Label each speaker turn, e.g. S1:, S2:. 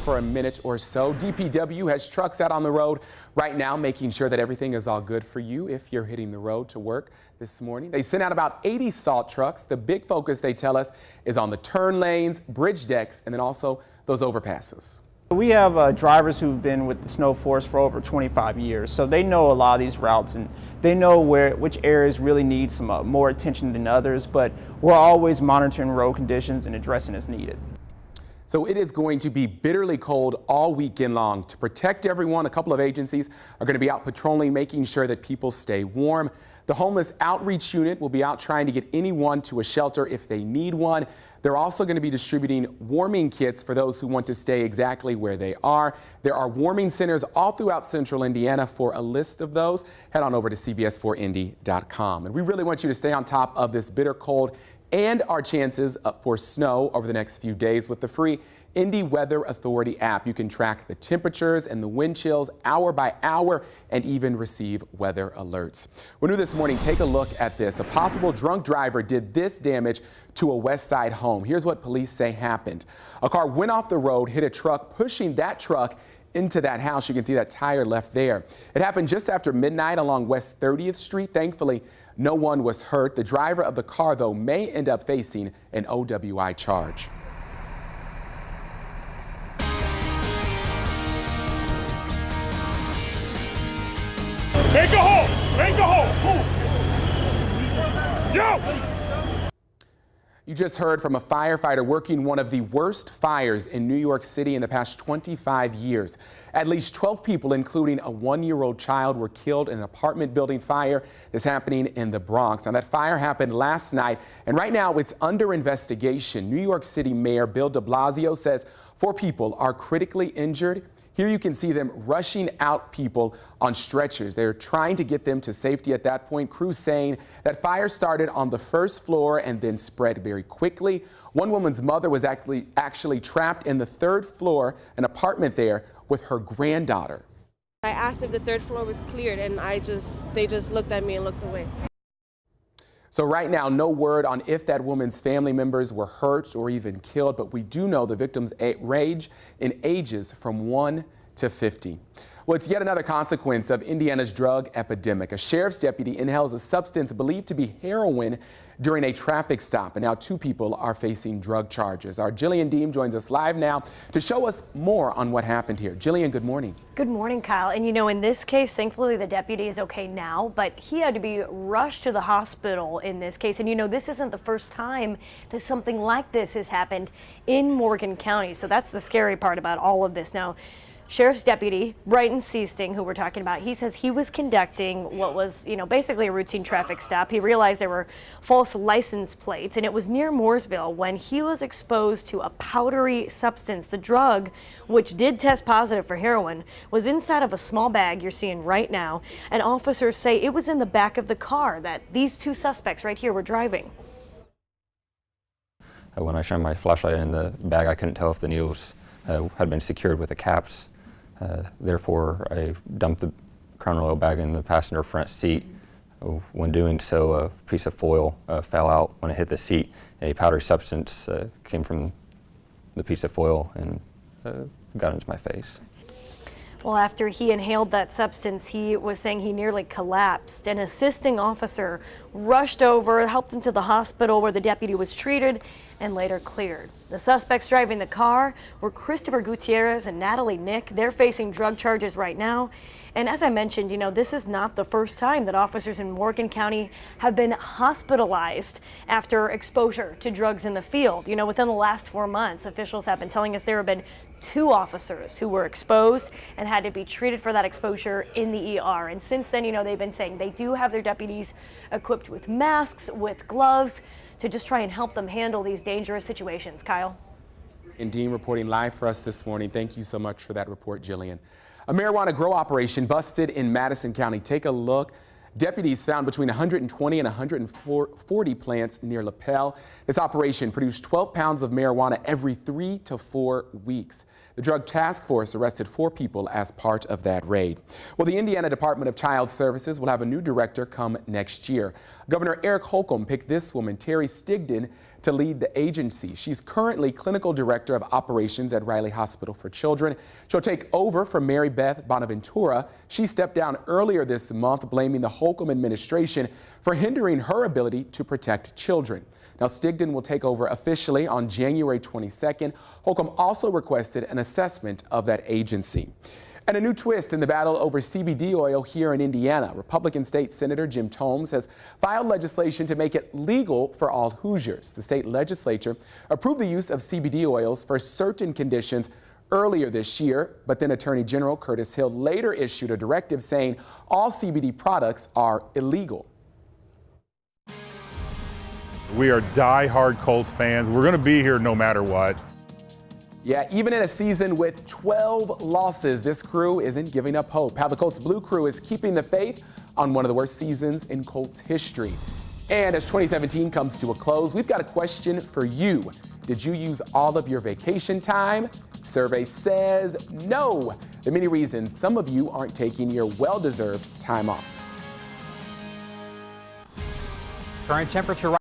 S1: for a minute or so. DPW has trucks out on the road right now making sure that everything is all good for you if you're hitting the road to work this morning. They sent out about 80 salt trucks. The big focus, they tell us, is on the turn lanes, bridge decks, and then also those overpasses.
S2: We have drivers who've been with the snow force for over 25 years, so they know a lot of these routes and they know which areas really need some more attention than others, but we're always monitoring road conditions and addressing as needed.
S1: So it is going to be bitterly cold all weekend long. To protect everyone, a couple of agencies are going to be out patrolling, making sure that people stay warm. The Homeless Outreach Unit will be out trying to get anyone to a shelter if they need one. They're also going to be distributing warming kits for those who want to stay exactly where they are. There are warming centers all throughout central Indiana. For a list of those, head on over to CBS4Indy.com. And we really want you to stay on top of this bitter cold and our chances for snow over the next few days with the free Indy Weather Authority app. You can track the temperatures and the wind chills hour by hour and even receive weather alerts. Well, new this morning, take a look at this. A possible drunk driver did this damage to a West Side home. Here's what police say happened. A car went off the road, hit a truck, pushing that truck into that house. You can see that tire left there. It happened just after midnight along West 30th Street. Thankfully, no one was hurt. The driver of the car, though, may end up facing an OWI charge.
S3: Make a hole! Make a hole! Move! Yo!
S1: You just heard from a firefighter working one of the worst fires in New York City in the past 25 years. At least 12 people, including a 1-year-old child, were killed in an apartment building fire that's happening in the Bronx. Now, that fire happened last night, and right now it's under investigation. New York City Mayor Bill de Blasio says 4 people are critically injured. Here you can see them rushing out people on stretchers. They're trying to get them to safety at that point. Crews saying that fire started on the first floor and then spread very quickly. One woman's mother was actually trapped in the 3rd floor, an apartment there, with her granddaughter.
S4: I asked if the 3rd floor was cleared, and they just looked at me and looked away.
S1: So right now, no word on if that woman's family members were hurt or even killed, but we do know the victims range in ages from 1 to 50. Well, it's yet another consequence of Indiana's drug epidemic. A sheriff's deputy inhales a substance believed to be heroin during a traffic stop, and now 2 people are facing drug charges. Our Jillian Deem joins us live now to show us more on what happened here. Jillian, good morning.
S5: Good morning, Kyle. And you know, in this case, thankfully the deputy is okay now, but he had to be rushed to the hospital in this case. And you know, this isn't the first time that something like this has happened in Morgan County. So that's the scary part about all of this. Now, Sheriff's Deputy Brighton Seasting, who we're talking about, he says he was conducting what was, you know, basically a routine traffic stop. He realized there were false license plates, and it was near Mooresville when he was exposed to a powdery substance. The drug, which did test positive for heroin, was inside of a small bag you're seeing right now, and officers say it was in the back of the car that these 2 suspects right here were driving.
S6: When I shined my flashlight in the bag, I couldn't tell if the needles had been secured with the caps. Therefore, I dumped the Crown Royal bag in the passenger front seat. When doing so, a piece of foil fell out. When it hit the seat, a powdery substance came from the piece of foil and got into my face.
S5: Well, after he inhaled that substance, he was saying he nearly collapsed. An assisting officer rushed over, helped him to the hospital where the deputy was treated and later cleared. The suspects driving the car were Christopher Gutierrez and Natalie Nick. They're facing drug charges right now. And as I mentioned, you know, this is not the first time that officers in Morgan County have been hospitalized after exposure to drugs in the field. You know, within the last 4 months, officials have been telling us there have been 2 officers who were exposed and had to be treated for that exposure in the ER. And since then, you know, they've been saying they do have their deputies equipped with masks, with gloves, to just try and help them handle these dangerous situations. Kyle.
S1: And Dean reporting live for us this morning. Thank you so much for that report, Jillian. A marijuana grow operation busted in Madison County. Take a look. Deputies found between 120 and 140 plants near Lapel. This operation produced 12 pounds of marijuana every 3 to 4 weeks. The Drug Task Force arrested 4 people as part of that raid. Well, the Indiana Department of Child Services will have a new director come next year. Governor Eric Holcomb picked this woman, Terry Stigdon, to lead the agency. She's currently Clinical Director of Operations at Riley Hospital for Children. She'll take over from Mary Beth Bonaventura. She stepped down earlier this month, blaming the Holcomb administration for hindering her ability to protect children. Now, Stigdon will take over officially on January 22nd. Holcomb also requested an assessment of that agency. And a new twist in the battle over CBD oil here in Indiana. Republican State Senator Jim Tomes has filed legislation to make it legal for all Hoosiers. The state legislature approved the use of CBD oils for certain conditions earlier this year, but then Attorney General Curtis Hill later issued a directive saying all CBD products are illegal.
S3: We are die-hard Colts fans. We're going to be here no matter what.
S1: Yeah, even in a season with 12 losses, this crew isn't giving up hope. How the Colts Blue Crew is keeping the faith on one of the worst seasons in Colts history. And as 2017 comes to a close, we've got a question for you. Did you use all of your vacation time? Survey says no. There are many reasons some of you aren't taking your well-deserved time off.
S7: Current temperature